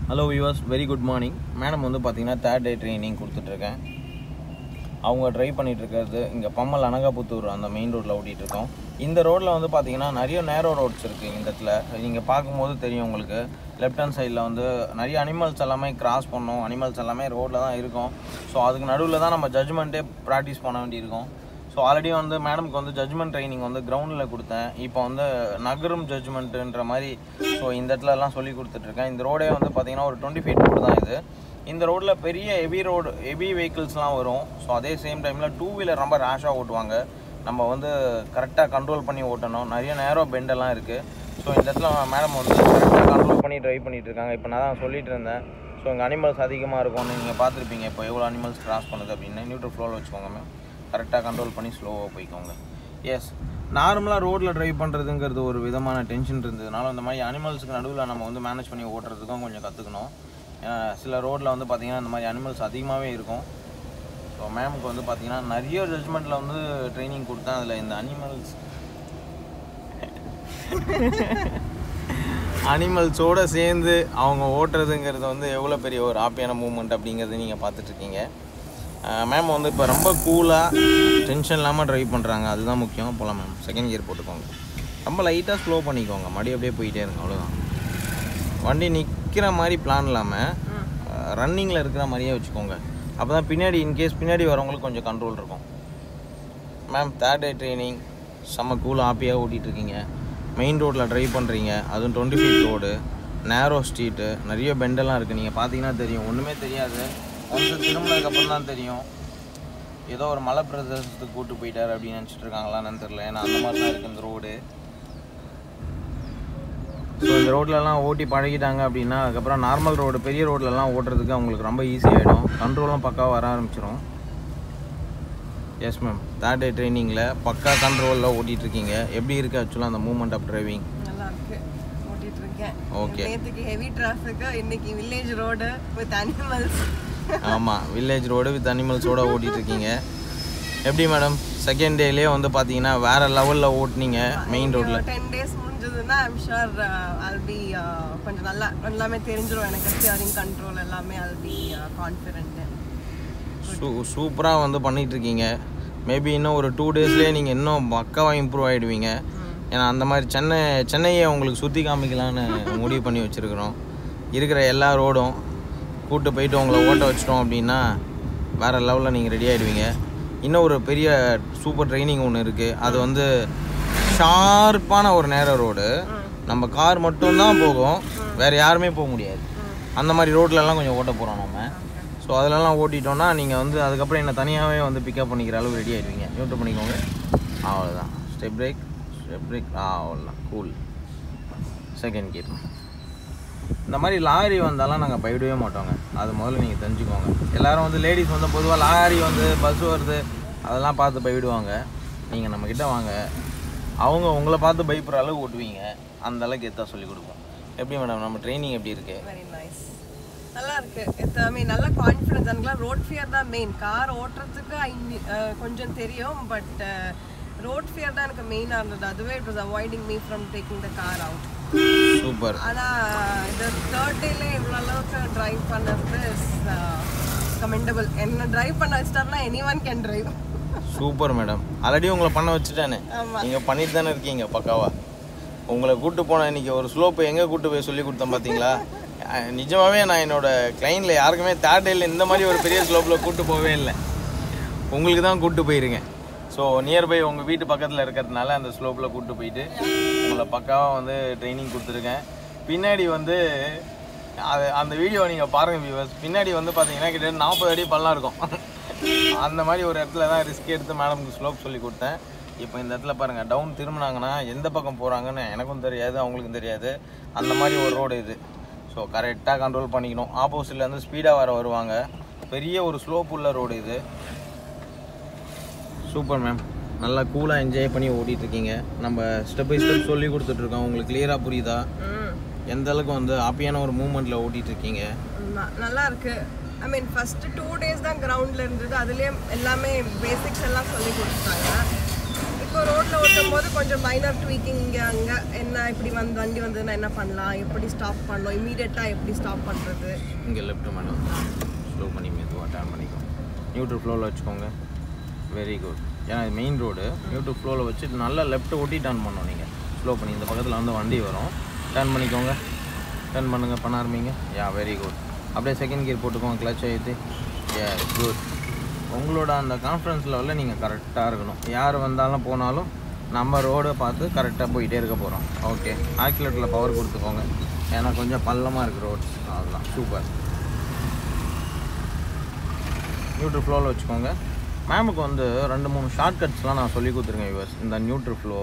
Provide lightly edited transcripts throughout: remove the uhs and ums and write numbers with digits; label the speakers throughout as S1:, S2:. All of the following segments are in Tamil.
S1: Hello viewers, very good morning. Madam வந்து பாத்தீங்கன்னா third day training கொடுத்துட்டு இருக்கேன். அவங்க ட்ரை பண்ணிட்டு இருக்கிறது இங்க பம்மல் அனகாபுத்தூர் அந்த மெயின் ரோட்ல ஓடிட்டு இருக்கோம். இந்த ரோட்ல வந்து பாத்தீங்கன்னா நிறைய நேரோ ரோட்ஸ் இருக்கு இந்த இடத்துல. நீங்க பாக்கும்போது தெரியும் உங்களுக்கு. லெஃப்ட் ஹேண்ட் சைடுல வந்து நிறைய அனிமல்ஸ் எல்லாமே கிராஸ் பண்ணோம். அனிமல்ஸ் எல்லாமே ரோட்ல தான் இருக்கும். சோ அதுக்கு நடுவுல தான் நம்ம ஜட்ஜ்மென்ட்டே பிராக்டீஸ் பண்ண வேண்டியிருக்கும். ஸோ ஆல்ரெடி வந்து மேடம்க்கு வந்து ஜட்ஜ்மெண்ட் ட்ரைனிங் வந்து கிரவுண்டில் கொடுத்தேன். இப்போ வந்து நகரும் ஜட்ஜ்மெண்ட்டுன்ற மாதிரி ஸோ இந்த இடத்துலலாம் சொல்லி கொடுத்துட்ருக்கேன். இந்த ரோடே வந்து பார்த்திங்கன்னா ஒரு 20 feet ரோடு தான் இது. இந்த ரோடில் பெரிய ஹெவி வெஹிக்கிள்ஸ்லாம் வரும். ஸோ அதே சேம் டைமில் 2 வீலர் ரொம்ப ரேஷாக ஓட்டுவாங்க. நம்ம வந்து கரெக்டாக கண்ட்ரோல் பண்ணி ஓட்டணும். நிறைய நேரோ பெண்டெல்லாம் இருக்குது. ஸோ இந்த இடத்துல மேடம் வந்து கரெக்டாக கண்ட்ரோல் பண்ணி ட்ரைவ் பண்ணிகிட்டு இருக்காங்க. இப்போ நான் தான் சொல்லிட்டு இருந்தேன். ஸோ இங்கே அனிமல்ஸ் அதிகமாக இருக்கும்னு நீங்கள் பார்த்துருப்பீங்க. இப்போ எவ்வளோ அனிமல்ஸ் கிராஸ் பண்ணுது அப்படின்னு நியூட்ரல் ஃப்ளோவில் வச்சுக்கோங்க மேம். கரெக்டாக கண்ட்ரோல் பண்ணி ஸ்லோவாக போய்க்கோங்க. எஸ், நார்மலாக ரோட்டில் ட்ரைவ் பண்ணுறதுங்கிறது ஒரு விதமான டென்ஷன் இருந்ததுனால இந்த மாதிரி அனிமல்ஸுக்கு நடுவில் நம்ம வந்து மேனேஜ் பண்ணி ஓட்டுறதுக்கும் கொஞ்சம் கற்றுக்கணும். ஏன்னா சில ரோட்டில் வந்து பார்த்திங்கன்னா இந்த மாதிரி அனிமல்ஸ் அதிகமாகவே இருக்கும். ஸோ மேமுக்கு வந்து பார்த்திங்கன்னா நிறைய ஜட்ஜ்மெண்ட்டில் வந்து ட்ரைனிங் கொடுத்தேன். அதில் இந்த அனிமல்ஸோடு சேர்ந்து அவங்க ஓட்டுறதுங்கிறது வந்து எவ்வளோ பெரிய ஒரு ஹாப்பியான மூமெண்ட் அப்படிங்கிறது நீங்கள் பார்த்துட்ருக்கீங்க. மேம் வந்து இப்போ ரொம்ப கூலாக டென்ஷன் இல்லாமல் ட்ரைவ் பண்ணுறாங்க. அதுதான் முக்கியம். போகலாம் மேம். செகண்ட் கியர் போட்டுக்கோங்க. ரொம்ப லைட்டாக ஸ்லோ பண்ணிக்கோங்க. மடி அப்படியே போயிட்டே இருங்க. அவ்வளோதான். வண்டி நிற்கிற மாதிரி பிளான் இல்லாமல் ரன்னிங்கில் இருக்கிற மாதிரியே வச்சுக்கோங்க. அப்போ தான் பின்னாடி இன்கேஸ் பின்னாடி வரவங்களுக்கு கொஞ்சம் கண்ட்ரோல் இருக்கும். மேம் தேர்ட் டே ட்ரைனிங் செம்ம கூலாக ஹாப்பியாக ஓட்டிகிட்ருக்கீங்க. மெயின் ரோட்டில் ட்ரைவ் பண்ணுறீங்க. அதுவும் 20 feet ரோடு, நேரோ ஸ்ட்ரீட்டு, நிறைய பெண்டெல்லாம் இருக்குது. நீங்கள் பார்த்தீங்கன்னா தெரியும். ஒன்றுமே தெரியாது. கொஞ்சம் திரும்பினதுக்கப்புறம் தான் தெரியும். ஏதோ ஒரு மலை பிரதேசத்துக்கு கூப்பிட்டு போயிட்டார் அப்படின்னு நினச்சிட்டு இருக்காங்களான்னு தெரியல. ஏன்னா அந்த மாதிரி தான் இருக்குது இந்த ரோடு. ஸோ இந்த ரோட்லலாம் ஓட்டி பழகிட்டாங்க அப்படின்னா அதுக்கப்புறம் நார்மல் ரோடு பெரிய ரோட்லலாம் ஓட்டுறதுக்கு அவங்களுக்கு ரொம்ப ஈஸியாகிடும். கண்ட்ரோலும் பக்காவாக வர ஆரம்பிச்சிடும். எஸ் மேம், தேர்ட் டே ட்ரைனிங்கில் பக்கா கண்ட்ரோலில் ஓட்டிகிட்ருக்கீங்க. எப்படி இருக்குது ஆக்சுவலாக அந்த மூவ்மெண்ட் ஆஃப் டிரைவிங்?
S2: நல்லா இருக்குது. ஓட்டிகிட்ருக்கேன்.
S1: ஓகே.
S2: நேற்றுக்கு ஹெவி டிராஃபிக்கு, இன்னைக்கு வில்லேஜ் ரோடு வித் அனிமல்ஸ்.
S1: ஆமாம், வில்லேஜ் ரோடு வித் அனிமல்ஸோடு ஓட்டிகிட்ருக்கீங்க. எப்படி மேடம் செகண்ட் டேலேயே வந்து பார்த்தீங்கன்னா வேறு லெவலில் ஓட்டுனீங்க மெயின் ரோட்டில்?
S2: 10 days முடிஞ்சதுன்னா ஐம் ஷுர் I'll be கொஞ்சம் நல்லா எல்லாமே தெரிஞ்சிடும் எனக்கு. ஸ்டியரிங் கண்ட்ரோல் எல்லாமே I'll be confident.
S1: சூப்பராக வந்து பண்ணிகிட்ருக்கீங்க. மேபி இன்னும் ஒரு 2 daysலேயே நீங்கள் இன்னும் பக்காவாக இம்ப்ரூவ் ஆகிடுவீங்க. ஏன்னா அந்த மாதிரி சென்னையை உங்களுக்கு சுற்றி காமிக்கலான்னு முடிவு பண்ணி வச்சுருக்குறோம். இருக்கிற எல்லா ரோடும் கூப்பிட்டு போயிட்டு உங்களை ஓட்ட வச்சிட்டோம் அப்படின்னா வேறு லெவலில் நீங்கள் ரெடி ஆகிடுவீங்க. இன்னும் ஒரு பெரிய சூப்பர் ட்ரைனிங் ஒன்று இருக்குது. அது வந்து ஷார்ப்பான ஒரு நேர ரோடு. நம்ம கார் மட்டும்தான் போகும், வேறு யாருமே போக முடியாது. அந்த மாதிரி ரோட்லலாம் கொஞ்சம் ஓட்ட போகிறோம் நம்ம. ஸோ அதிலலாம் ஓட்டிட்டோன்னா நீங்கள் வந்து அதுக்கப்புறம் என்ன தனியாகவே வந்து பிக்கப் பண்ணிக்கிற அளவு ரெடி ஆகிடுவீங்க. நியூட்ரல் பண்ணிக்கோங்க. அவ்வளோதான். ஸ்டெப் பிரேக் அவ்வளோதான். கூல். Second gear. இந்த மாதிரி லாரி வந்தாலும் நாங்கள் போயிடவே மாட்டோங்க. அது முதல்ல நீங்கள் தெரிஞ்சுக்கோங்க. எல்லோரும் வந்து லேடிஸ் வந்து பொதுவாக லாரி வந்து பஸ் வருது அதெல்லாம் பார்த்து போயிடுவாங்க. நீங்கள் நம்மக்கிட்ட வாங்க, அவங்க உங்களை பார்த்து பயப்படுற அளவுக்கு ஓட்டுவீங்க. அந்த அளவுக்கு எத்தா சொல்லிக் கொடுப்போம். எப்படி மேடம் நம்ம ட்ரைனிங் எப்படி இருக்குது?
S2: Very nice. நல்லா இருக்குது. நல்லா கான்ஃபிடன்ஸ். எனக்குலாம் ரோட் ஃபியர் தான் மெயின். கார் ஓட்டுறதுக்கு கொஞ்சம் தெரியும். பட் ரோட் ஃபியர் தான் எனக்கு மெயினாக இருந்தது. அதுவே it was avoiding me from taking the car out.
S1: Super.
S2: ஆனால் இந்த தேர்ட் டேல இவ்வளோ அளவுக்கு ட்ரைவ் பண்ணது இஸ் கமெண்டபிள். என்ன ட்ரைவ் பண்ண வச்சிட்டாருன்னா anyone can drive.
S1: Super madam. Already உங்களை பண்ண வச்சுட்டானே, நீங்கள் பண்ணிட்டு தானே இருக்கீங்க பக்காவா. உங்களை கூப்பிட்டு போனேன் இன்றைக்கி ஒரு ஸ்லோப்பு எங்கே கூப்பிட்டு போய் சொல்லி கொடுத்தேன் பார்த்தீங்களா? நிஜமாகவே நான் என்னோடய கிளைண்டில் யாருக்குமே தேர்ட் டேயில் இந்த மாதிரி ஒரு பெரிய ஸ்லோப்பில் கூப்பிட்டு போகவே இல்லை. உங்களுக்கு தான் கூப்பிட்டு போயிருக்கேன். ஸோ நியர்பை உங்கள் வீட்டு பக்கத்தில் இருக்கிறதுனால அந்த ஸ்லோப்பில் கூப்பிட்டு போயிட்டு உங்களை பக்காவாக வந்து ட்ரைனிங் கொடுத்துருக்கேன். பின்னாடி வந்து அந்த வீடியோ நீங்கள் பாருங்கள் வியூவர்ஸ். பின்னாடி வந்து பார்த்தீங்கன்னா கிட்டத்தட்ட 40 அடி பள்ளம் இருக்கும். அந்த மாதிரி ஒரு இடத்துல தான் ரிஸ்க் எடுத்து மேடம்க்கு ஸ்லோப் சொல்லி கொடுத்தேன். இப்போ இந்த இடத்துல பாருங்கள், டவுன் திரும்பினாங்கன்னா எந்த பக்கம் போகிறாங்கன்னு எனக்கும் தெரியாது, அவங்களுக்கும் தெரியாது. அந்த மாதிரி ஒரு ரோடு இது. ஸோ கரெக்டாக கண்ட்ரோல் பண்ணிக்கணும். ஆப்போசிட்லேருந்து ஸ்பீடாக வருவாங்க. பெரிய ஒரு ஸ்லோப் உள்ள ரோடு இது. Super ma'am. நல்லா கூலாக என்ஜாய் பண்ணி ஓட்டிகிட்ருக்கீங்க. நம்ம ஸ்டெப் பை ஸ்டெப் சொல்லி கொடுத்துட்ருக்கோம். உங்களுக்கு கிளியராக புரியுதா எந்த அளவுக்கு வந்து ஹாப்பியான ஒரு மூமெண்ட்டில் ஓட்டிகிட்ருக்கீங்க?
S2: நல்லா இருக்குது. ஐ மீன் ஃபஸ்ட்டு 2 days தான் கிரவுண்டில் இருந்தது. அதுலேயே எல்லாமே பேசிக்ஸ் எல்லாம் சொல்லி கொடுத்தாங்க. இப்போ இப்போ ரோட்டில் ஓட்டும்போது கொஞ்சம் மைனர் ட்வீக்கிங் இங்கே அங்கே என்ன இப்படி வண்டி வந்ததுன்னா என்ன பண்ணலாம், எப்படி ஸ்டாப் பண்ணலாம், இமீடியட்டாக எப்படி ஸ்டாப் பண்ணுறது.
S1: இங்கே லெஃப்ட் மேடம் ஸ்லோ பண்ணி மெதுவாக டர்ன் பண்ணிக்கோங்க. நியூட்ரல் ஃப்ளோவில் வச்சுக்கோங்க. Very good. ஏன்னா இது மெயின் ரோடு. நியூட்ரல் ஃப்ளோவில் வச்சு நல்லா லெஃப்ட் ஓட்டி டர்ன் பண்ணணும். நீங்கள் ஸ்லோ பண்ணி இந்த பக்கத்தில் வந்து வண்டி வரும், டர்ன் பண்ணிக்கோங்க. டர்ன் பண்ணுங்கள், பண்ண ஆரம்பிங்க. Yeah very good. அப்படியே செகண்ட் கியர் போட்டுக்கோங்க, கிளச் ஆகிட்டு. யா குட். உங்களோட அந்த கான்ஃபிடன்ஸ் லெவலில் நீங்கள் கரெக்டாக இருக்கணும். யார் வந்தாலும் போனாலும் நம்ம ரோடை பார்த்து கரெக்டாக போயிட்டே இருக்க போகிறோம். ஓகே, ஆக்சிலேட்டரில் பவர் கொடுத்துக்கோங்க. ஏன்னா கொஞ்சம் பள்ளமாக இருக்குது ரோட்ஸ். அதுதான் சூப்பர். நியூட்ரல் ஃப்ளோவில் வச்சுக்கோங்க. மேமுக்கு வந்து 2-3 ஷார்ட்கட்ஸ்லாம் நான் சொல்லி கொடுத்துருக்கேன் யூவர்ஸ். இந்த நியூட்ரல் ஃப்ளோ,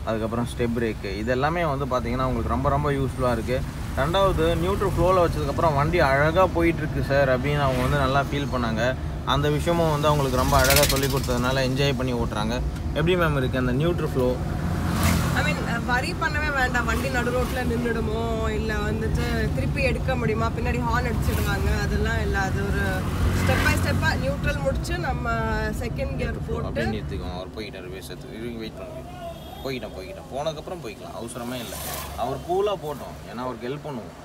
S1: அதுக்கப்புறம் ஸ்டெப் பிரேக்கு, இது எல்லாமே வந்து பார்த்திங்கன்னா உங்களுக்கு ரொம்ப ரொம்ப யூஸ்ஃபுல்லாக இருக்குது. ரெண்டாவது நியூட்ரல் ஃப்ளோவில் வச்சதுக்கப்புறம் வண்டி அழகாக போயிட்டுருக்கு சார் அப்படின்னு அவங்க வந்து நல்லா ஃபீல் பண்ணாங்க. அந்த விஷயமும் வந்து அவங்களுக்கு ரொம்ப அழகாக சொல்லி கொடுத்ததுனால என்ஜாய் பண்ணி ஓட்டுறாங்க. எப்படி மேம் இருக்குது அந்த நியூட்ரல் ஃப்ளோ?
S2: ஐ மீன் வரி பண்ணவே வேண்டாம். வண்டி நடு ரோட்டில் நின்றுடுமோ இல்லை வந்துட்டு திருப்பி எடுக்க முடியுமா, பின்னாடி ஹார்ன் அடிச்சிடுவாங்க, அதெல்லாம் இல்லை. அது ஒரு ஸ்டெப் பை ஸ்டெப்பாக நியூட்ரல் முடிச்சு நம்ம செகண்ட் கியர் போட்டு
S1: நிறுத்திக்கோங்க. அவர் போய்கிட்டார், பேசுறதுக்கு வெயிட் பண்ணுங்க. போய்கிட்டேன் போனதுக்கப்புறம் போய்க்கலாம், அவசரமே இல்லை. அவர் கூலாக போட்டோம், ஏன்னா அவருக்கு ஹெல்ப் பண்ணுவோம்.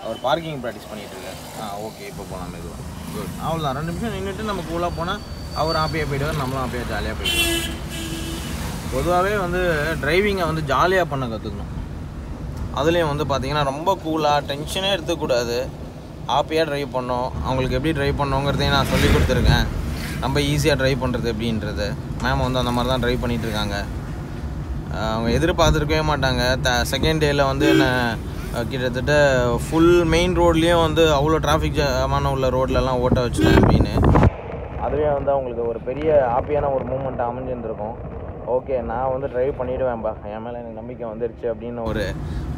S1: அவர் பார்க்கிங் ப்ராக்டிஸ் பண்ணிகிட்டு இருக்கார். ஓகே, இப்போ போகலாம் மெதுவாக. குட். அவ்வளோதான், 2 நிமிஷம் நின்றுட்டு நம்ம கூலாக போனால் அவர் ஹாப்பியாக போயிடுவார், நம்மளும் ஹாப்பியாக ஜாலியாக போயிடுவோம். பொதுவாகவே வந்து டிரைவிங்கை வந்து ஜாலியாக பண்ண கற்றுக்கணும். அதுலேயும் வந்து பார்த்திங்கன்னா ரொம்ப கூலாக டென்ஷனே எடுத்துக்கூடாது, ஹாப்பியாக ட்ரைவ் பண்ணோம். அவங்களுக்கு எப்படி ட்ரைவ் பண்ணோங்கிறதையும் நான் சொல்லி கொடுத்துருக்கேன். ரொம்ப ஈஸியாக ட்ரைவ் பண்ணுறது எப்படின்றது. மேம் வந்து அந்த மாதிரி தான் ட்ரைவ் பண்ணிகிட்ருக்காங்க. அவங்க எதிர்பார்த்துருக்கவே மாட்டாங்க. செகண்ட் டேயில் வந்து என்ன கிட்டத்தட்ட ஃபுல் மெயின் ரோட்லேயும் வந்து அவ்வளோ டிராஃபிக் ஜாமான உள்ள ரோட்லலாம் ஓட்ட வச்சுட்டேன் அப்படின்னு. அதுவே வந்து அவங்களுக்கு ஒரு பெரிய ஹாப்பியான ஒரு மூமெண்ட்டாக அமைஞ்சிருந்துருக்கும். ஓகே, நான் வந்து ட்ரைவ் பண்ணிவிடுவேன்பா, என் மேலே எனக்கு நம்பிக்கை வந்துருச்சு அப்படின்னு ஒரு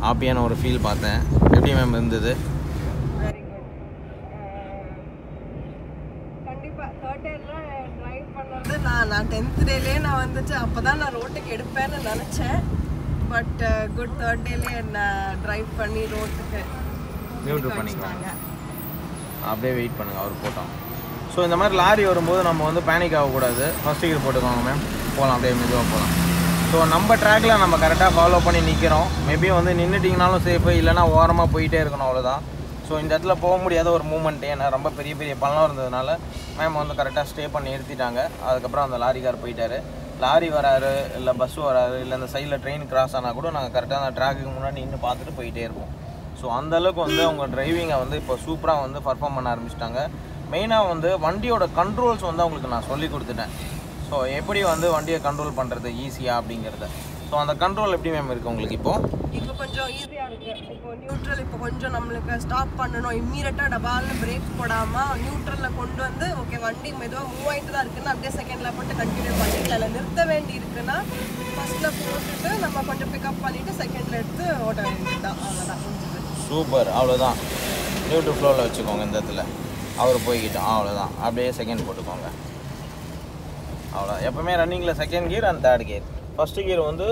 S1: ஹாப்பியான ஒரு ஃபீல் பார்த்தேன். எப்படி மேம் இருந்தது?
S2: Very good. கண்டிப்பாக தேர்ட் டேலாம் ட்ரைவ் பண்ணுறது நான் 10th டேலேயே நான் வந்துச்சு. அப்போ தான் நான் ரோட்டுக்கு எடுப்பேன்னு நினச்சேன். பட் குட், தேர்ட் டேலேயே நான் ட்ரைவ் பண்ணி ரோட்டுக்கு
S1: நியூட்ரல் பண்ணிக்கோங்க. அப்படியே வெயிட் பண்ணுங்கள், அவர் போட்டோம். ஸோ இந்த மாதிரி லாரி வரும்போது நம்ம வந்து பேனிக் ஆகக்கூடாது. ஃபஸ்ட் கியர் போட்டுக்கோங்க மேம், போகலாம், அப்படியே மெதுவாக போகலாம். ஸோ நம்ம ட்ராக்கில் நம்ம கரெக்டாக ஃபாலோ பண்ணி நிற்கிறோம். மேபி வந்து நின்றுட்டிங்கனாலும் சேஃபு, இல்லைனா ஓரமாக போயிட்டே இருக்கணும், அவ்வளோதான். ஸோ இந்த இடத்துல போக முடியாத ஒரு மூமெண்ட்டு, ஏன்னா ரொம்ப பெரிய பெரிய பள்ளம் இருந்ததுனால மேம் வந்து கரெக்டாக ஸ்டே பண்ணி நிறுத்திட்டாங்க. அதுக்கப்புறம் அந்த லாரிக்கார் போயிட்டார். லாரி வராரு, இல்லை பஸ் வராரு, இல்லை இந்த சைடில் ட்ரெயின் கிராஸ் ஆனால் கூட நாங்கள் கரெக்டாக அந்த ட்ராக்குக்கு முன்னாடி நின்று பார்த்துட்டு போயிட்டே இருப்போம். ஸோ அந்தளவுக்கு வந்து அவங்க டிரைவிங்கை வந்து இப்போ சூப்பராக வந்து பர்ஃபார்ம் பண்ண ஆரம்பிச்சிட்டாங்க. மெயினாக வந்து வண்டியோட கண்ட்ரோல்ஸ் வந்து அவங்களுக்கு நான் சொல்லி கொடுத்துட்டேன். ஸோ எப்படி வந்து வண்டியை கண்ட்ரோல் பண்ணுறது ஈஸியாக அப்படிங்கிறத. ஸோ அந்த கண்ட்ரோல் எப்படி மேம் இருக்குது உங்களுக்கு இப்போ
S2: கொஞ்சம் ஈஸியாக இருக்குது. இப்போ நியூட்ரல் இப்போ கொஞ்சம் நம்மளுக்கு ஸ்டாப் பண்ணணும், இம்மீடியட்டாக டபால்னு பிரேக் போடாமல் நியூட்ரலில் கொண்டு வந்து ஓகே வண்டி மெதுவாக மூவ் ஆகிட்டு தான் இருக்குன்னா அப்படியே செகண்டில் போட்டு கண்டினியூ பண்ணிக்கலாம். இல்லை நிறுத்த வேண்டி இருக்குன்னா ஃபஸ்ட்டில் போட்டுட்டு நம்ம கொஞ்சம் பிக்கப் பண்ணிவிட்டு செகண்டில் எடுத்து ஓட்ட வேண்டியது தான். அவ்வளோதான், முடிஞ்சுது.
S1: சூப்பர். அவ்வளோதான், நியூட்ரல் ஃப்ளோவில் வச்சுக்கோங்க. இந்த இடத்துல அவர் போய்கிட்டோம், அவ்வளோதான். அப்படியே செகண்ட் போட்டுக்கோங்க, அவ்வளோ. எப்போவுமே ரன்னிங்கில் second gear and third gear. First gear வந்து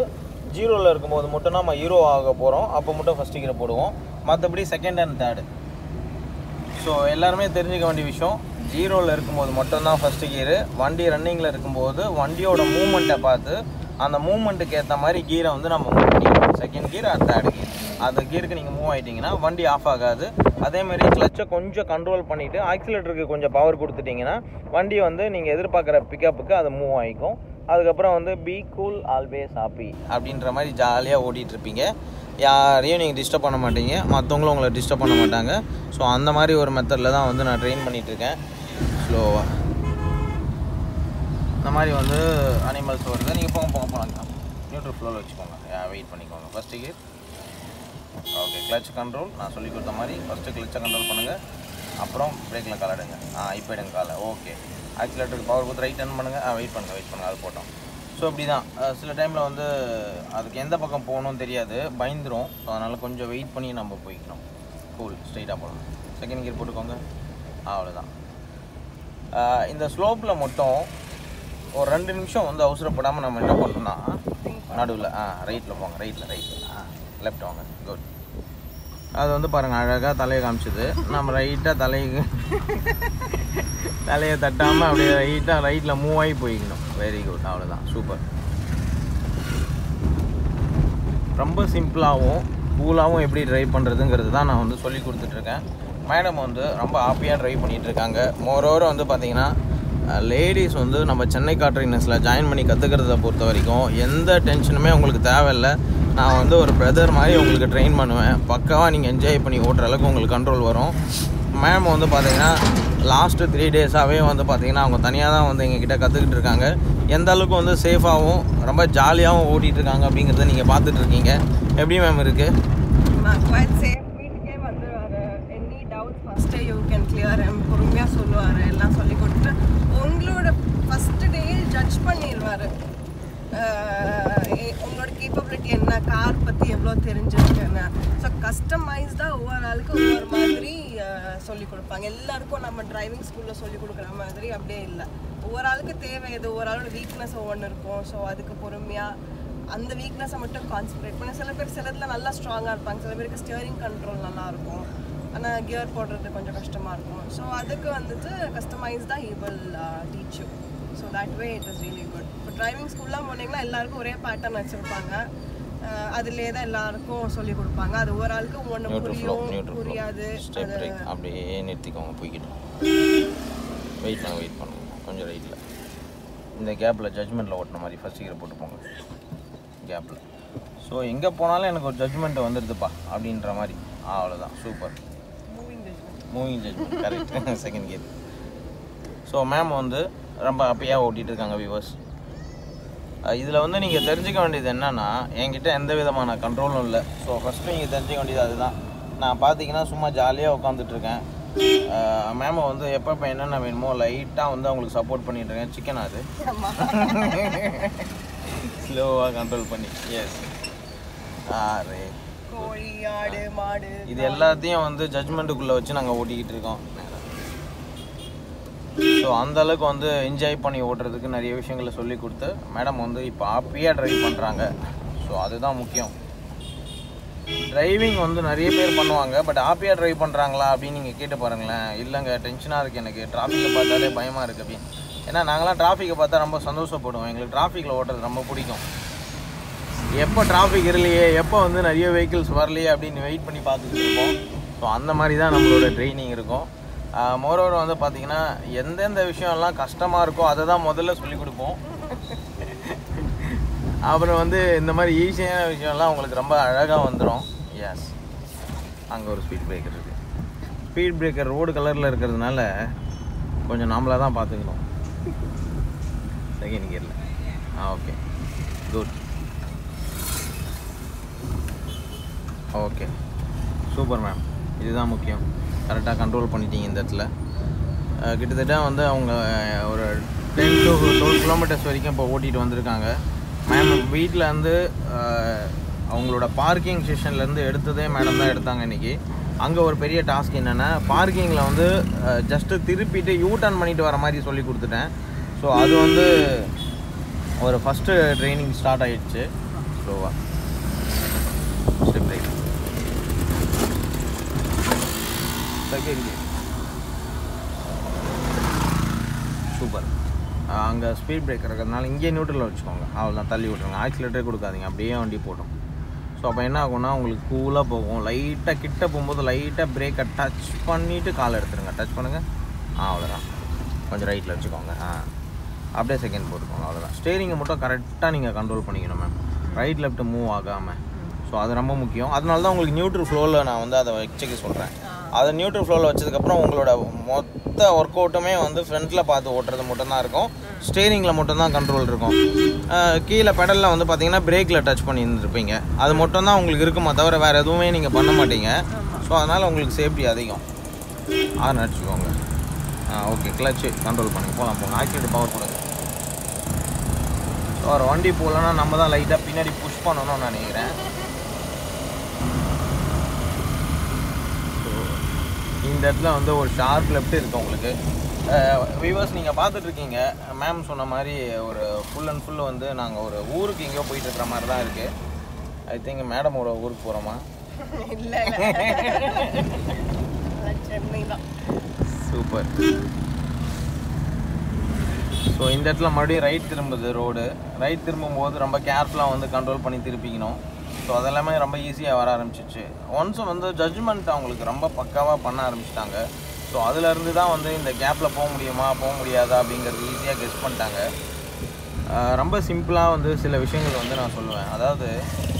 S1: 0ல் இருக்கும்போது மட்டும் நம்ம ஹீரோ ஆக போகிறோம், அப்போ மட்டும் ஃபஸ்ட்டு கியரை போடுவோம். மற்றபடி செகண்ட் அண்ட் தேர்டு. ஸோ எல்லாருமே தெரிஞ்சுக்க வேண்டிய விஷயம், 0ல் இருக்கும்போது மட்டும்தான் ஃபஸ்ட்டு கியரு. வண்டி ரன்னிங்கில் இருக்கும்போது வண்டியோட மூமெண்ட்டை பார்த்து அந்த மூமெண்ட்டுக்கு ஏற்ற மாதிரி கீரை வந்து நம்ம மூவ் பண்ணிக்கலாம். Second gear and third gear. அந்த கியருக்கு நீங்கள் மூவ் ஆகிட்டிங்கன்னா வண்டி ஆஃப் ஆகாது. அதேமாதிரி கிளச்சை கொஞ்சம் கண்ட்ரோல் பண்ணிவிட்டு ஆக்சிலேட்டருக்கு கொஞ்சம் பவர் கொடுத்துட்டிங்கன்னா வண்டி வந்து நீங்கள் எதிர்பார்க்குற பிக்கப்புக்கு அது மூவ் ஆகிக்கும். அதுக்கப்புறம் வந்து பி கூல் ஆல்வேஸ் ஹாப்பி அப்படின்ற மாதிரி ஜாலியாக ஓட்டிகிட்ருப்பீங்க. யாரையும் நீங்கள் டிஸ்டர்ப் பண்ண மாட்டீங்க, மற்றவங்களும் உங்களை டிஸ்டர்ப் பண்ண மாட்டாங்க. ஸோ அந்த மாதிரி ஒரு மெத்தடில் தான் வந்து நான் ட்ரெயின் பண்ணிகிட்ருக்கேன் ஸ்லோவாக. இந்த மாதிரி வந்து அனிமல்ஸ் வருது. நீங்கள் போகலாம், நியூட்ரல் ஃப்ளோவில் வச்சுக்கோங்க. வெயிட் பண்ணிக்கோங்க. First gear okay. Clutch control நான் சொல்லி கொடுத்த மாதிரி ஃபஸ்ட்டு கிளச்சை கண்ட்ரோல் பண்ணுங்கள், அப்புறம் பிரேக்கில் கால் எடுங்க. இப்போ எடுங்க காலை. ஓகே. ஆக்சிலேட்டருக்கு பவர் கொடுத்து ரைட் டர்ன் பண்ணுங்கள். வெயிட் பண்ணுங்கள், அது போட்டோம். ஸோ இப்படி தான் சில டைமில் வந்து அதுக்கு எந்த பக்கம் போகணும்னு தெரியாது, பயந்துடும். ஸோ அதனால் கொஞ்சம் வெயிட் பண்ணி நம்ம போய்க்கணும். கூல், ஸ்ட்ரைட்டாக போகலாம். செகண்ட் கியர் போட்டுக்கோங்க, அவ்வளோதான். இந்த ஸ்லோப்பில் மட்டும் ஒரு 2 நிமிஷம் வந்து அவசரப்படாமல் நம்ம என்ன பண்ணோம்னா நடுவில் ரைட்டில் போங்க, ரைட்டில் லெஃப்ட் வாங்க. குட். அது வந்து பாருங்கள் அழகாக தலையை காமிச்சிது. நம்ம ரைட்டாக தலையை தட்டாமல் அப்படியே ரைட்டில் மூவ் ஆகி போய்க்கணும். வெரி குட், அவ்வளோதான், சூப்பர். ரொம்ப சிம்பிளாகவும் கூலாகவும் எப்படி ட்ரைவ் பண்ணுறதுங்கிறது தான் நான் வந்து சொல்லி கொடுத்துட்ருக்கேன். மேடம் வந்து ரொம்ப ஹாப்பியாக ட்ரைவ் பண்ணிகிட்ருக்காங்க. மோரோவர் வந்து பார்த்திங்கன்னா லேடிஸ் வந்து நம்ம சென்னை கார் ட்ரெயினர்ஸில் ஜாயின் பண்ணி கற்றுக்கிறத பொறுத்த வரைக்கும் எந்த டென்ஷனுமே உங்களுக்கு தேவையில்லை. நான் வந்து ஒரு பிரதர் மாதிரி உங்களுக்கு ட்ரெயின் பண்ணுவேன். பக்காவாக நீங்கள் என்ஜாய் பண்ணி ஓட்டுற அளவுக்கு உங்களுக்கு கண்ட்ரோல் வரும். மேம் வந்து பார்த்திங்கன்னா லாஸ்ட்டு 3 டேஸாகவே வந்து பார்த்திங்கன்னா அவங்க தனியாக தான் வந்து எங்ககிட்ட கற்றுக்கிட்டு இருக்காங்க. எந்த அளவுக்கு வந்து சேஃபாகவும் ரொம்ப ஜாலியாகவும் ஓட்டிகிட்ருக்காங்க அப்படிங்கிறத நீங்கள் பார்த்துட்ருக்கீங்க. எப்படி மேம் இருக்குது?
S2: வீட்டுக்கே வந்து எனி டவுட் ஃபஸ்ட்டே யூ கேன் கிளியர். பொறுமையாக சொல்லுவார், எல்லாம் சொல்லி கொடுத்துட்டு உங்களோட ஃபஸ்ட்டு டே ஜட்ஜ் பண்ணிடுவார். உங்களோட கேப்பபிலிட்டி என்ன, கார் பற்றி எவ்வளோ தெரிஞ்சிருக்குன்னு. ஸோ கஸ்டமைஸ்டாக ஒவ்வொரு ஆளுக்கும் ஒவ்வொரு மாதிரி சொல்லிக் கொடுப்பாங்க. எல்லாருக்கும் நம்ம டிரைவிங் ஸ்கூலில் சொல்லிக் கொடுக்குற மாதிரி அப்படியே இல்லை. ஒவ்வொரு ஆளுக்கு தேவை எது, ஒவ்வொரு ஆளோட வீக்னஸ் ஒவ்வொன்று இருக்கும். ஸோ அதுக்கு பொறுமையாக அந்த வீக்னஸை மட்டும் கான்சன்ட்ரேட் பண்ணி, சில பேர் சிலதில் நல்லா ஸ்ட்ராங்காக இருப்பாங்க, சில பேருக்கு ஸ்டியரிங் கண்ட்ரோல் நல்லாயிருக்கும், ஆனால் கியர் போடுறது கொஞ்சம் கஷ்டமாக இருக்கும். ஸோ அதுக்கு வந்துட்டு கஸ்டமைஸ்டாக he will teach you. So that way it is really good. இப்போ டிரைவிங் ஸ்கூல்லாம் போனீங்கன்னா எல்லாருக்கும் ஒரே பேட்டர்ன் வச்சுருப்பாங்க. அதுலேயே தான் எல்லாருக்கும் சொல்லிக் கொடுப்பாங்க. அது ஒரு ஆளுக்கு ஒன்று புரியும் புரியாது.
S1: அப்படியே நிறுத்திக்கோங்க, போய்கிட்டோம். வெயிட் பண்ணுங்க கொஞ்சம் ரைட்டில். இந்த கேப்பில் ஜட்ஜ்மெண்ட்டில் ஓட்டின மாதிரி ஃபஸ்ட் கியர் போட்டு போங்க கேப்பில். ஸோ எங்கே போனாலும் எனக்கு ஒரு ஜட்ஜ்மெண்ட் வந்துடுதுப்பா அப்படின்ற மாதிரி. அவ்வளோதான், super. Moving judgement correct. Second gear. So ma'am வந்து ரொம்ப ஹாப்பியாக ஓட்டிகிட்டு இருக்காங்க வியூவர்ஸ். இதில் வந்து நீங்கள் தெரிஞ்சுக்க வேண்டியது என்னென்னா, என்கிட்ட எந்த விதமான கண்ட்ரோலும் இல்லை. ஸோ ஃபஸ்ட்டு நீங்கள் தெரிஞ்சுக்க வேண்டியது அதுதான். நான் பார்த்தீங்கன்னா சும்மா ஜாலியாக உட்காந்துட்ருக்கேன். மேமை வந்து எப்போ என்னென்ன வேணுமோ லைட்டாக வந்து அவங்களுக்கு சப்போர்ட் பண்ணிட்டுருக்கேன். சிக்கன் அது ஸ்லோவாக கண்ட்ரோல் பண்ணி. எஸ்,
S2: கோழி, ஆடு, மாடு,
S1: இது எல்லாத்தையும் வந்து ஜட்ஜ்மெண்ட்டுக்குள்ளே வச்சு நாங்கள் ஓட்டிக்கிட்டு இருக்கோம். ஸோ அந்தளவுக்கு வந்து என்ஜாய் பண்ணி ஓட்டுறதுக்கு நிறைய விஷயங்களை சொல்லி கொடுத்து மேடம் வந்து இப்போ ஹாப்பியாக ட்ரைவ் பண்ணுறாங்க. ஸோ அதுதான் முக்கியம். டிரைவிங் வந்து நிறைய பேர் பண்ணுவாங்க, பட் ஹாப்பியாக ட்ரைவ் பண்ணுறாங்களா அப்படின்னு நீங்கள் கேட்டு பாருங்களேன். இல்லைங்க, டென்ஷனாக இருக்குது, எனக்கு டிராஃபிக்கை பார்த்தாலே பயமாக இருக்குது அப்படின்னு. ஏன்னா நாங்களாம் டிராஃபிக்கை பார்த்தா ரொம்ப சந்தோஷப்படுவோம். எங்களுக்கு டிராஃபிக்கில் ஓட்டுறது ரொம்ப பிடிக்கும். எப்போ டிராஃபிக் இல்லையே, எப்போ வந்து நிறைய வெஹிக்கிள்ஸ் வரலையே அப்படின்னு வெயிட் பண்ணி பார்த்துக்கிட்டு இருப்போம். ஸோ அந்த மாதிரி தான் நம்மளோட ட்ரைனிங் இருக்கும். மோரோவர் வந்து பார்த்திங்கன்னா எந்தெந்த விஷயம்லாம் கஷ்டமாக இருக்கோ அதை தான் முதல்ல சொல்லிக் கொடுப்போம். அப்புறம் வந்து இந்த மாதிரி ஈஸியான விஷயம்லாம் உங்களுக்கு ரொம்ப அழகாக வந்துடும். எஸ், அங்கே ஒரு ஸ்பீட் பிரேக்கர் இருக்குது. ஸ்பீட் பிரேக்கர் ரோடு கலரில் இருக்கிறதுனால கொஞ்சம் நாமளாக தான் பார்த்துக்கணும். செகண்ட் கியரில். Okay, good. Okay, super ma'am. இதுதான் முக்கியம். கரெக்டாக கண்ட்ரோல் பண்ணிட்டீங்க இந்த இடத்துல. கிட்டத்தட்ட வந்து அவங்க ஒரு 10 to 12 கிலோமீட்டர்ஸ் வரைக்கும் இப்போ ஓட்டிகிட்டு வந்திருக்காங்க. மேம் வீட்டில் வந்து அவங்களோட பார்க்கிங் செஷன்லேருந்து எடுத்ததே மேடம் தான் எடுத்தாங்க இன்றைக்கி. அங்கே ஒரு பெரிய டாஸ்க் என்னென்னா, பார்க்கிங்கில் வந்து ஜஸ்ட்டு திருப்பிட்டு யூ டர்ன் பண்ணிட்டு வர மாதிரி சொல்லி கொடுத்துட்டேன். ஸோ அது வந்து ஒரு ஃபஸ்ட்டு ட்ரைனிங் ஸ்டார்ட் ஆகிடுச்சு. ஸ்லோவாக ஸ்டெப் பிரேக். சூப்பர். அங்கே ஸ்பீட் பிரேக்கர் இருக்கிறதுனால இங்கேயே நியூட்ரலில் வச்சுக்கோங்க. அவ்வளோதான், தள்ளி விட்ருங்க. ஆக்சிலேட்டரே கொடுக்காதீங்க, அப்படியே வண்டி போடும். ஸோ அப்போ என்ன ஆகும்னா உங்களுக்கு கூலாக போகும். லைட்டாக கிட்ட போகும்போது லைட்டாக பிரேக்கை டச் பண்ணிவிட்டு காலை எடுத்துருங்க. டச் பண்ணுங்கள், அவ்வளோதான். கொஞ்சம் ரைட்டில் வச்சுக்கோங்க. அப்படியே செகண்ட் போட்டுக்கோங்க. அவ்வளோதான். ஸ்டேரிங்கை மட்டும் கரெக்டாக நீங்கள் கண்ட்ரோல் பண்ணிக்கணும் மேம், ரைட் லெஃப்ட் மூவ் ஆகாமல். ஸோ அது ரொம்ப முக்கியம். அதனால தான் உங்களுக்கு நியூட்ரல் ஃப்ளோவில் நான் வந்து அதை வச்சுக்க சொல்கிறேன். அதை நியூட்ரல் ஃப்ளோவில் வச்சதுக்கப்புறம் உங்களோட மொத்த ஒர்க் அவுட்டுமே வந்து ஃப்ரண்ட்டில் பார்த்து ஓட்டுறது மட்டும்தான் இருக்கும். ஸ்டேரிங்கில் மட்டும்தான் கண்ட்ரோல் இருக்கும். கீழே பெடலில் வந்து பார்த்தீங்கன்னா பிரேக்கில் டச் பண்ணி இருந்துருப்பீங்க. அது மட்டும்தான் உங்களுக்கு இருக்குமா தவிர வேறு எதுவுமே நீங்கள் பண்ண மாட்டீங்க. ஸோ அதனால் உங்களுக்கு சேஃப்டி அதிகம். அதை நினச்சிக்கோங்க. ஓகே, கிளச்சு கண்ட்ரோல் பண்ணி போங்க. ஆக்சிலேட்டர் பவர் கொடுங்க. ஸோ ஒரு வண்டி போகலன்னா நம்ம தான் லைட்டாக பின்னாடி புஷ் பண்ணணும்னு நினைக்கிறேன். இந்த இடத்துல வந்து ஒரு ஷார்ப் லெஃப்ட் இருக்குது உங்களுக்கு. வியூவர்ஸ் நீங்கள் பார்த்துட்ருக்கீங்க. மேம் சொன்ன மாதிரி ஒரு ஃபுல் அண்ட் ஃபுல் வந்து நாங்கள் ஒரு ஊருக்கு எங்கேயோ போயிட்டு இருக்கிற மாதிரி தான் இருக்குது. ஐ திங்க் மேடமோட ஊருக்கு போகிறோமா?
S2: இல்லை, சென்னை தான்.
S1: சூப்பர். ஸோ இந்த இடத்துல மறுபடியும் ரைட் திரும்புது ரோடு. ரைட் திரும்பும்போது ரொம்ப கேர்ஃபுல்லாக வந்து கண்ட்ரோல் பண்ணி திருப்பிக்கணும். ஸோ அதெல்லாமே ரொம்ப ஈஸியாக வர ஆரம்பிச்சிச்சு. ஒன்ஸ் வந்து ஜட்ஜ்மெண்ட் அவங்களுக்கு ரொம்ப பக்காவாக பண்ண ஆரம்பிச்சிட்டாங்க. ஸோ அதுலேருந்து தான் வந்து இந்த கேப்பில் போக முடியுமா போக முடியாதா அப்படிங்கிறது ஈஸியாக கெஸ் பண்ணிட்டாங்க. ரொம்ப சிம்பிளாக வந்து சில விஷயங்கள் வந்து நான் சொல்லுவேன். அதாவது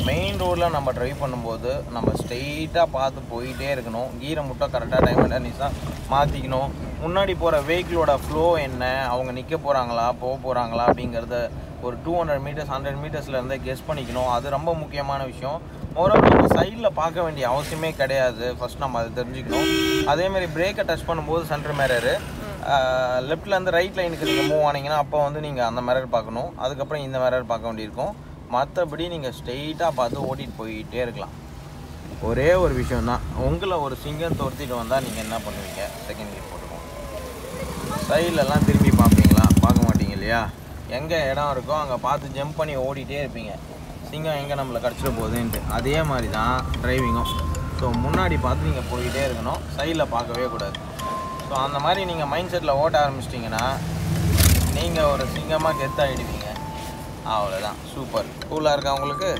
S1: மெயின் ரோடில் நம்ம ட்ரைவ் பண்ணும்போது நம்ம ஸ்ட்ரெயிட்டாக பார்த்து போயிட்டே இருக்கணும். கீரை முட்டை கரெக்டாக டைம் நிச்சா மாற்றிக்கணும். முன்னாடி போகிற வெஹிக்கிளோட ஃப்ளோ என்ன, அவங்க நிற்க போகிறாங்களா போக போகிறாங்களா அப்படிங்கிறத ஒரு 200 மீட்டர்ஸ் 100 மீட்டர்ஸ்லேருந்தே கெஸ் பண்ணிக்கணும். அது ரொம்ப முக்கியமான விஷயம். ஓரளவு நம்ம சைடில் பார்க்க வேண்டிய அவசியமே கிடையாது. ஃபஸ்ட் நம்ம அதை தெரிஞ்சுக்கணும். அதேமாதிரி பிரேக்கை டச் பண்ணும்போது சென்டர் மிரரு லெஃப்ட்லேருந்து ரைட் லைனுக்கு நீங்கள் மூவ் ஆனீங்கன்னா அப்போ வந்து நீங்கள் அந்த மிரர் பார்க்கணும். அதுக்கப்புறம் இந்த மிரர் பார்க்க வேண்டியிருக்கும். மற்றபடி நீங்கள் ஸ்ட்ரெயிட்டாக பார்த்து ஓட்டிகிட்டு போயிட்டே இருக்கலாம். ஒரே ஒரு விஷயந்தான், உங்களை ஒரு சிங்கம் துரத்திட்டு வந்தால் நீங்கள் என்ன பண்ணுவீங்க? செகண்ட் கியர் போட்டுக்கோங்க. சைட்லலாம் திரும்பி பார்ப்பீங்களா? பார்க்க மாட்டீங்க இல்லையா? எங்கே இடம் இருக்கோ அங்கே பார்த்து ஜம்ப் பண்ணி ஓடிட்டே இருப்பீங்க. சிங்கம் எங்கே நம்மளை கடிச்சிட போகுதுன்ட்டு. அதே மாதிரி தான் டிரைவிங்கும். ஸோ முன்னாடி பார்த்து நீங்கள் போயிட்டே இருக்கணும், சைடில் பார்க்கவே கூடாது. ஸோ அந்த மாதிரி நீங்கள் மைண்ட் செட்டில் ஓட்ட ஆரம்பிச்சிட்டிங்கன்னா நீங்கள் ஒரு சிங்கமாக கெத்தாகிடுவீங்க. அவ்வளோதான். சூப்பர். கூலாக இருக்கா உங்களுக்கு?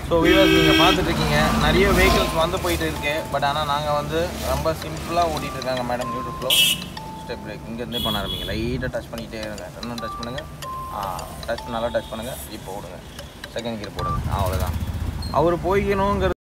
S1: ஸோ வியூவர்ஸ், நீங்கள் பார்த்துட்ருக்கீங்க நிறைய வெஹிக்கிள்ஸ் வந்து போயிட்டு இருக்கு. பட் ஆனால் நாங்கள் வந்து ரொம்ப சிம்பிளாக ஓட்டிகிட்டு இருக்காங்க madam. Neutral flow, step brake இங்கேருந்தே பண்ண ஆரம்பிங்க. லைட்டாக டச் பண்ணிக்கிட்டே இருங்க. இன்னும் டச் பண்ணுங்கள். நல்லா டச் பண்ணுங்கள். இப்போ ஓடுங்க. செகண்ட் கியர் போடுங்க. அவ்வளோதான். அவர் போய்க்கணுங்கிறது